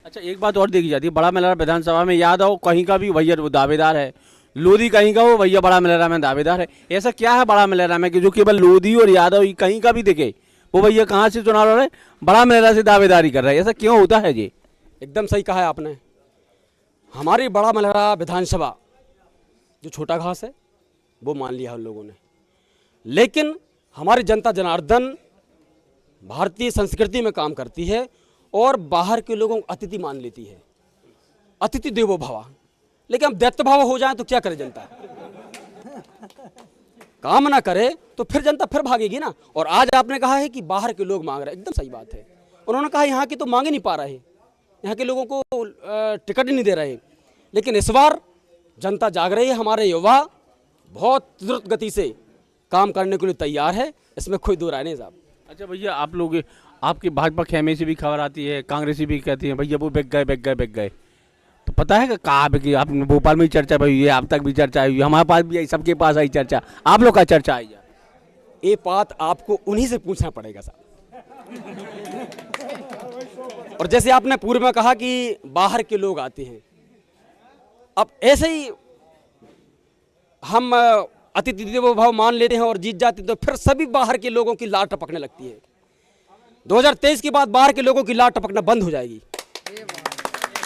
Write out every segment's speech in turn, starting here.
अच्छा, एक बात और देखी जाती है, बड़ा मेलारा विधानसभा में यादव कहीं का भी भैया वो दावेदार है, लोधी कहीं का वो भैया बड़ा मेलारा में दावेदार है। ऐसा क्या है बड़ा मेलारा में कि जो केवल लोधी और यादव ही कहीं का भी दिखे वो भैया कहाँ से चुनाव लड़ रहे, बड़ा मेलारा से दावेदारी कर रहे हैं? ऐसा क्यों होता है जी? एकदम सही कहा है आपने। हमारी बड़ा मलहरा विधानसभा जो छोटा घास है वो मान लिया हम लोगों ने, लेकिन हमारी जनता जनार्दन भारतीय संस्कृति में काम करती है और बाहर के लोगों को अतिथि मान लेती है, अतिथि देवो भव। लेकिन हम दैत्य भाव हो जाए तो क्या करे जनता? काम ना करे तो फिर जनता फिर भागेगी ना। और आज आपने कहा है कि बाहर के लोग मांग रहे हैं, एकदम सही बात है। उन्होंने कहा यहाँ की तो मांग ही नहीं पा रहे, यहाँ के लोगों को टिकट ही नहीं दे रहे। लेकिन इस बार जनता जाग रही है, हमारे युवा बहुत द्रुत गति से काम करने के लिए तैयार है, इसमें कोई दो राय नहीं साहब। अच्छा भैया, आप लोग आपकी भाजपा खेमे से भी खबर आती है, कांग्रेसी भी कहती है भैया वो बिक गए, तो पता है कि कहाँ बिकी? आप भोपाल में ही चर्चा हुई है, आप तक भी चर्चा हुई है, हमारे पास भी आई, सबके पास आई चर्चा, आप लोग का चर्चा आई है? ये बात आपको उन्हीं से पूछना पड़ेगा साहब। और जैसे आपने पूर्व में कहा कि बाहर के लोग आते हैं, अब ऐसे ही हम अतिथि देवो भव मान लेते हैं और जीत जाते हैं तो फिर सभी बाहर के लोगों की लाट टपकने लगती है। 2023 के बाद बाहर के लोगों की लाट टपकना बंद हो जाएगी।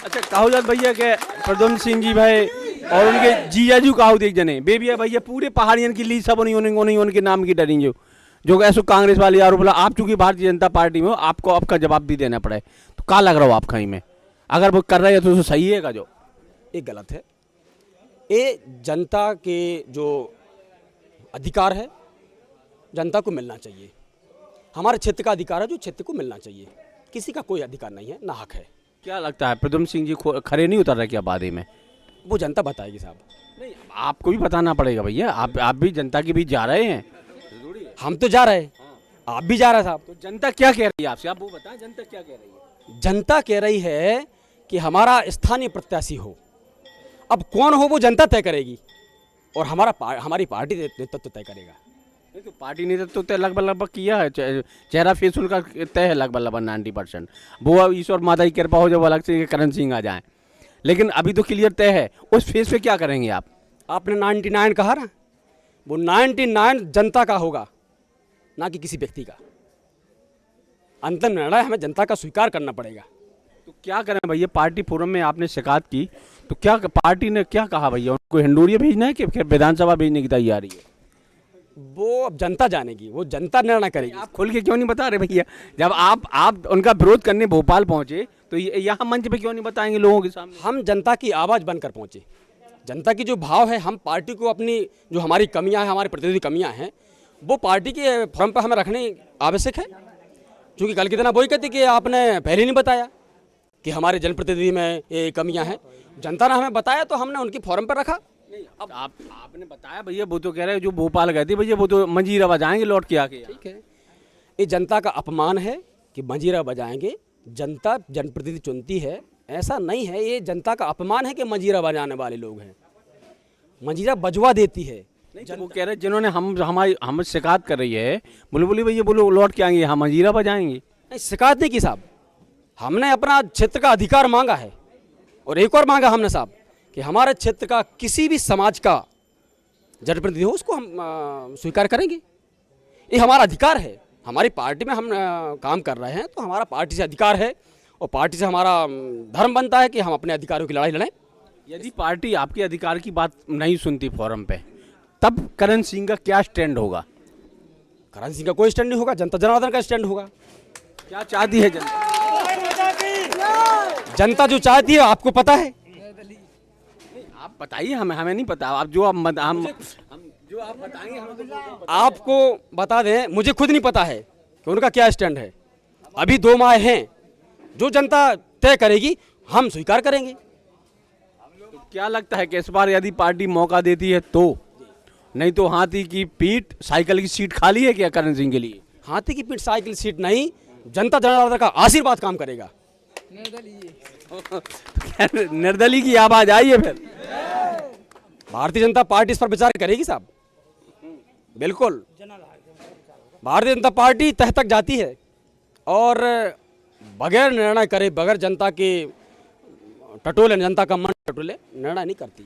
अच्छा, काहुजात भैया के प्रद्युम्न सिंह जी भाई और उनके जीजाजू काहू देख जने बेबिया भैया पूरे पहाड़ियन की लीड सब उन्हीं उनके नाम की डरेंगे, जो ऐसा कांग्रेस वाले आरोप बोला। आप चूंकि भारतीय जनता पार्टी में हो, आपको आपका जवाब भी देना पड़े, तो क्या लग रहा हो आप कहीं में? अगर वो कर रहे हैं तो सही है का? जो ये गलत है। ये जनता के जो अधिकार है जनता को मिलना चाहिए। हमारे क्षेत्र का अधिकार है जो क्षेत्र को मिलना चाहिए, किसी का कोई अधिकार नहीं है, ना हक है। क्या लगता है प्रद्युम्न सिंह जी खड़े नहीं उतर रहे क्या वादे में? वो जनता बताएगी साहब। नहीं, आपको भी बताना पड़ेगा भैया, आप भी जनता के बीच जा रहे हैं। हम तो जा रहे हैं, आप भी जा रहे हैं साहब। तो जनता क्या कह रही है आपसे, आप वो बताएं, जनता क्या कह रही है? जनता कह रही है कि हमारा स्थानीय प्रत्याशी हो। अब कौन हो वो जनता तय करेगी और हमारी पार्टी नेतृत्व तय करेगा। नहीं तो पार्टी नेतृत्व तय लगभग किया है, चेहरा फेस उनका तय है लगभग 90%। वो ईश्वर माता की कृपा हो जब अलग से करण सिंह आ जाए, लेकिन अभी तो क्लियर तय है। उस फेस पे क्या करेंगे आप? आपने 99 कहा ना, वो 99 जनता का होगा, ना कि किसी व्यक्ति का। अंतिम निर्णय हमें जनता का स्वीकार करना पड़ेगा। तो क्या करें भैया? पार्टी फोरम में आपने शिकायत की तो क्या पार्टी ने क्या कहा भैया? उनको हिंडोरिया भेजना है कि फिर विधानसभा भेजने की तैयारी है? वो अब जनता जानेगी, वो जनता निर्णय करेगी। आप खुल के क्यों नहीं बता रहे भैया? जब आप उनका विरोध करने भोपाल पहुंचे तो यहाँ मंच पे क्यों नहीं बताएंगे लोगों के सामने? हम जनता की आवाज़ बनकर पहुंचे। जनता की जो भाव है, हम पार्टी को अपनी जो हमारी कमियां हैं, हमारी प्रतिनिधि कमियां हैं, वो पार्टी के फोरम पर हमें रखने आवश्यक है। क्योंकि कल के दिन वही कहती कि आपने पहले नहीं बताया कि हमारे जनप्रतिनिधि में ये कमियां हैं। जनता ने हमें बताया तो हमने उनकी फोरम पर रखा। अब आपने बताया भैया, वो तो कह रहे हैं जो भोपाल गए थे भैया वो तो मंजीरा बजाएंगे लौट के आके। ठीक है, ये जनता का अपमान है कि मंजीरा बजाएंगे। जनता जनप्रतिनिधि चुनती है, ऐसा नहीं है। ये जनता का अपमान है कि मंजीरा बजाने वाले लोग हैं। मंजीरा बजवा देती है। नहीं तो वो कह रहे हैं जिन्होंने हम शिकायत कर रही है, बोले भैया बोलो लौट के आएंगे, हम मंजीरा बजाएंगे। नहीं, शिकायत नहीं की साहब, हमने अपना क्षेत्र का अधिकार मांगा है। और एक और मांगा हमने साहब कि हमारे क्षेत्र का किसी भी समाज का जनप्रतिनिधि हो, उसको हम स्वीकार करेंगे। ये हमारा अधिकार है। हमारी पार्टी में हम काम कर रहे हैं तो हमारा पार्टी से अधिकार है और पार्टी से हमारा धर्म बनता है कि हम अपने अधिकारों की लड़ाई लड़ें। यदि पार्टी आपके अधिकार की बात नहीं सुनती फोरम पे, तब करण सिंह का क्या स्टैंड होगा? करण सिंह का कोई स्टैंड नहीं होगा, जनता जनार्दन का स्टैंड होगा। क्या चाहती है जनता? जनता जो चाहती है आपको पता है। आप बताइए, हमें नहीं पता। आप जो आप जो आप बताएंगे हमें तो आपको बता दें, मुझे खुद नहीं पता है कि उनका क्या स्टैंड है। अभी 2 माह हैं, जो जनता तय करेगी हम स्वीकार करेंगे। तो क्या लगता है कि इस बार यदि पार्टी मौका देती है तो? नहीं तो हाथी की पीठ साइकिल की सीट खाली है क्या करण सिंह के लिए? हाथी की पीठ साइकिल सीट नहीं, जनता जनार्दन का आशीर्वाद काम करेगा। निर्दलीय की आवाज आई है फिर? भारतीय जनता पार्टी इस पर विचार करेगी साहब, बिल्कुल। भारतीय जनता पार्टी तह तक जाती है और बगैर निर्णय करे, बगैर जनता के टटोले, जनता का मन टटोले, निर्णय नहीं करती।